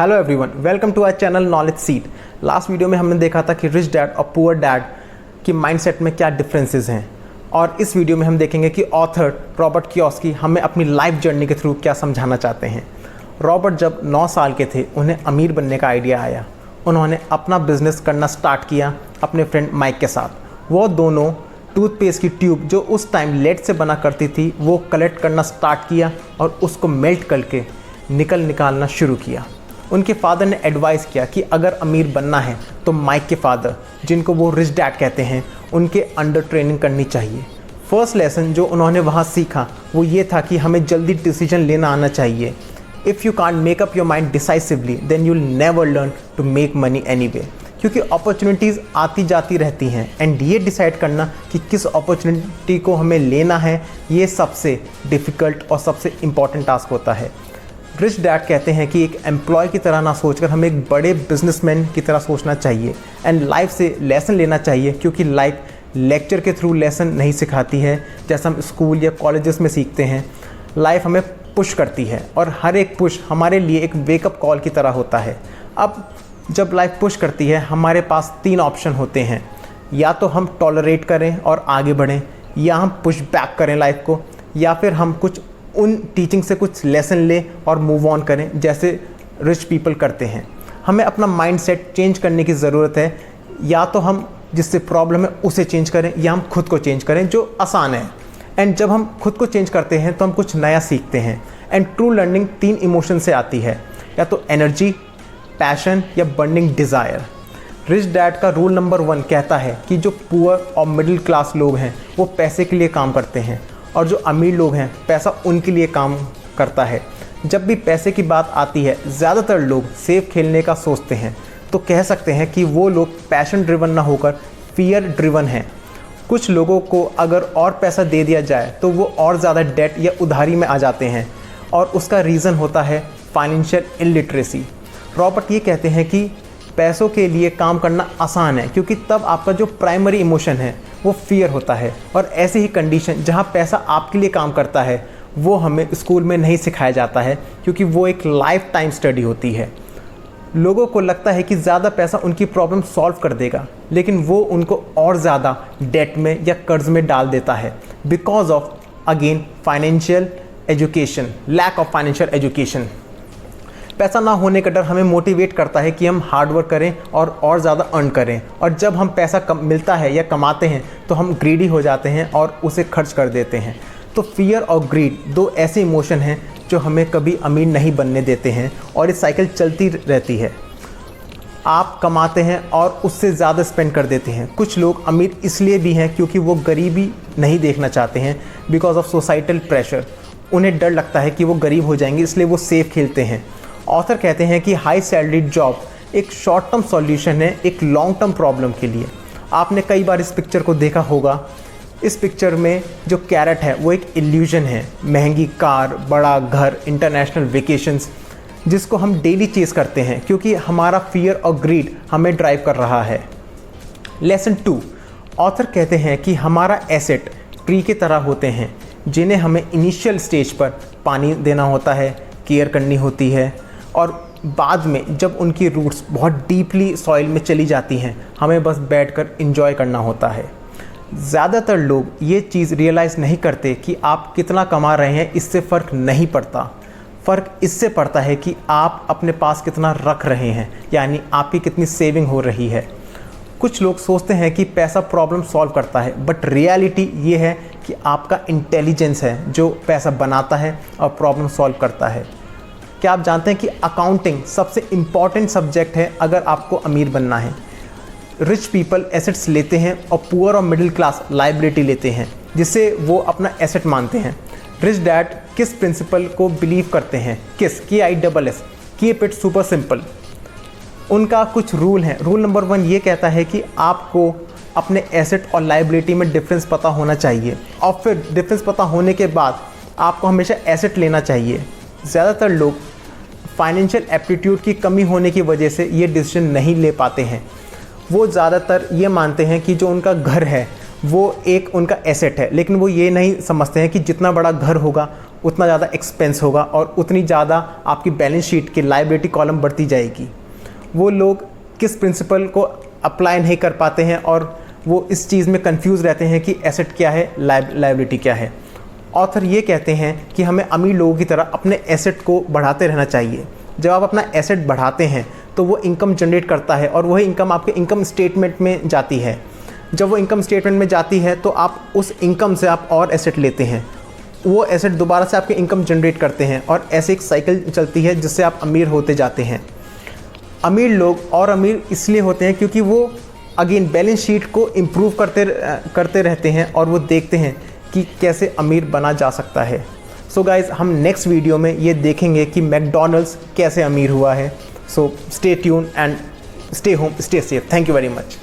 Hello everyone, welcome to our channel knowledge seed. Last video में हमने देखा था कि रिच डैड और पुअर डैड की माइंडसेट में क्या डिफरेंसेस हैं, और इस वीडियो में हम देखेंगे कि ऑथर रॉबर्ट कियोसाकी हमें अपनी लाइफ जर्नी के थ्रू क्या समझाना चाहते हैं। रॉबर्ट जब 9 साल के थे उन्हें अमीर बनने का आइडिया आया। उन्होंने अपना बिजनेस करना स्टार्ट किया अपने फ्रेंड माइक के साथ। वो दोनों टूथपेस्ट की ट्यूब जो उस टाइम लेड से बना करती थी वो कलेक्ट करना स्टार्ट किया और उसको मेल्ट करके निकालना शुरू किया। उनके फादर ने एडवाइस किया कि अगर अमीर बनना है तो माइक के फादर, जिनको वो रिच डैड कहते हैं, उनके अंडर ट्रेनिंग करनी चाहिए। फर्स्ट लेसन जो उन्होंने वहाँ सीखा वो ये था कि हमें जल्दी डिसीजन लेना आना चाहिए। If you can't make up your mind decisively then you will never learn to make money anyway, क्योंकि अपॉर्चुनिटीज़ आती जाती रहती हैं एंड ये डिसाइड करना कि किस अपॉर्चुनिटी को हमें लेना है, ये सबसे डिफ़िकल्ट और सबसे इम्पॉर्टेंट टास्क होता है। रिच डैड कहते हैं कि एक एम्प्लॉय की तरह ना सोचकर हमें एक बड़े बिजनेसमैन की तरह सोचना चाहिए एंड लाइफ से लेसन लेना चाहिए, क्योंकि लाइफ लेक्चर के थ्रू लेसन नहीं सिखाती है जैसा हम स्कूल या कॉलेजेस में सीखते हैं। लाइफ हमें पुश करती है और हर एक पुश हमारे लिए एक वेकअप कॉल की तरह होता है। अब जब लाइफ पुश करती है हमारे पास 3 ऑप्शन होते हैं, या तो हम टॉलरेट करें और आगे बढ़ें, या हम पुश बैक करें लाइफ को, या फिर हम कुछ उन टीचिंग से कुछ लेसन लें और मूव ऑन करें जैसे रिच पीपल करते हैं। हमें अपना माइंडसेट चेंज करने की ज़रूरत है, या तो हम जिससे प्रॉब्लम है उसे चेंज करें या हम खुद को चेंज करें जो आसान है। एंड जब हम खुद को चेंज करते हैं तो हम कुछ नया सीखते हैं। एंड ट्रू लर्निंग 3 इमोशन से आती है, या तो एनर्जी, पैशन या बर्निंग डिज़ायर। रिच डैड का रूल नंबर 1 कहता है कि जो पुअर और मिडिल क्लास लोग हैं वो पैसे के लिए काम करते हैं, और जो अमीर लोग हैं पैसा उनके लिए काम करता है। जब भी पैसे की बात आती है ज़्यादातर लोग सेफ खेलने का सोचते हैं, तो कह सकते हैं कि वो लोग पैशन ड्रिवन ना होकर फियर ड्रिवन हैं। कुछ लोगों को अगर और पैसा दे दिया जाए तो वो और ज़्यादा डेट या उधारी में आ जाते हैं, और उसका रीज़न होता है फाइनेंशियल इलिटरेसी। रॉबर्ट ये कहते हैं कि पैसों के लिए काम करना आसान है, क्योंकि तब आपका जो प्राइमरी इमोशन है वो फियर होता है, और ऐसी ही कंडीशन जहाँ पैसा आपके लिए काम करता है वो हमें स्कूल में नहीं सिखाया जाता है, क्योंकि वो एक लाइफ टाइम स्टडी होती है। लोगों को लगता है कि ज़्यादा पैसा उनकी प्रॉब्लम सॉल्व कर देगा, लेकिन वो उनको और ज़्यादा डेट में या कर्ज में डाल देता है, because of again financial education, lack of financial education. पैसा ना होने का डर हमें मोटिवेट करता है कि हम हार्ड वर्क करें और ज़्यादा अर्न करें, और जब हम पैसा मिलता है या कमाते हैं तो हम ग्रीडी हो जाते हैं और उसे खर्च कर देते हैं। तो फियर और ग्रीड 2 ऐसे इमोशन हैं जो हमें कभी अमीर नहीं बनने देते हैं, और ये साइकिल चलती रहती है। आप कमाते हैं और उससे ज़्यादा स्पेंड कर देते हैं। कुछ लोग अमीर इसलिए भी हैं क्योंकि वो गरीबी नहीं देखना चाहते हैं, बिकॉज ऑफ सोसाइटल प्रेशर। उन्हें डर लगता है कि वो गरीब हो जाएंगे, इसलिए वो सेफ खेलते हैं। ऑथर कहते हैं कि हाई सैलरी जॉब एक शॉर्ट टर्म सॉल्यूशन है एक लॉन्ग टर्म प्रॉब्लम के लिए। आपने कई बार इस पिक्चर को देखा होगा। इस पिक्चर में जो कैरेट है वो एक इल्यूजन है, महंगी कार, बड़ा घर, इंटरनेशनल वेकेशंस, जिसको हम डेली चेस करते हैं क्योंकि हमारा फियर और ग्रीड हमें ड्राइव कर रहा है। लेसन 2, ऑथर कहते हैं कि हमारा एसेट ट्री की तरह होते हैं, जिन्हें हमें इनिशियल स्टेज पर पानी देना होता है, केयर करनी होती है, और बाद में जब उनकी रूट्स बहुत डीपली सॉइल में चली जाती हैं हमें बस बैठकर एंजॉय करना होता है। ज़्यादातर लोग ये चीज़ रियलाइज़ नहीं करते कि आप कितना कमा रहे हैं, इससे फ़र्क नहीं पड़ता। फ़र्क इससे पड़ता है कि आप अपने पास कितना रख रहे हैं, यानी आपकी कितनी सेविंग हो रही है। कुछ लोग सोचते हैं कि पैसा प्रॉब्लम सॉल्व करता है, बट रियलिटी ये है कि आपका इंटेलिजेंस है जो पैसा बनाता है और प्रॉब्लम सॉल्व करता है। क्या आप जानते हैं कि अकाउंटिंग सबसे इम्पॉर्टेंट सब्जेक्ट है अगर आपको अमीर बनना है। रिच पीपल एसेट्स लेते हैं और पुअर और मिडिल क्लास लाइबिलिटी लेते हैं, जिसे वो अपना एसेट मानते हैं। रिच डैड किस प्रिंसिपल को बिलीव करते हैं? किस, KISS, keep it super simple. उनका कुछ रूल हैं। रूल नंबर 1 ये कहता है कि आपको अपने एसेट और लाइबिलिटी में डिफरेंस पता होना चाहिए, और फिर डिफरेंस पता होने के बाद आपको हमेशा एसेट लेना चाहिए। ज़्यादातर लोग फाइनेंशियल एप्टीट्यूड की कमी होने की वजह से ये डिसीजन नहीं ले पाते हैं। वो ज़्यादातर ये मानते हैं कि जो उनका घर है वो एक उनका एसेट है, लेकिन वो ये नहीं समझते हैं कि जितना बड़ा घर होगा उतना ज़्यादा एक्सपेंस होगा और उतनी ज़्यादा आपकी बैलेंस शीट की लायबिलिटी कॉलम बढ़ती जाएगी। वो लोग किस प्रिंसिपल को अप्लाई नहीं कर पाते हैं और वो इस चीज़ में कंफ्यूज रहते हैं कि एसेट क्या है, लायबिलिटी क्या है। ऑथर ये कहते हैं कि हमें अमीर लोगों की तरह अपने एसेट को बढ़ाते रहना चाहिए। जब आप अपना एसेट बढ़ाते हैं तो वो इनकम जनरेट करता है और वही इनकम आपके इनकम स्टेटमेंट में जाती है। जब वो इनकम स्टेटमेंट में जाती है तो आप उस इनकम से आप और एसेट लेते हैं, वो एसेट दोबारा से आपके इनकम जनरेट करते हैं और ऐसे एक साइकिल चलती है जिससे आप अमीर होते जाते हैं। अमीर लोग और अमीर इसलिए होते हैं क्योंकि वो अगेन बैलेंस शीट को इम्प्रूव करते रहते हैं और वो देखते हैं कि कैसे अमीर बना जा सकता है। सो गाइज़, हम नेक्स्ट वीडियो में ये देखेंगे कि मैकडॉनल्ड्स कैसे अमीर हुआ है। So stay tune and stay home, stay safe. Thank you very much.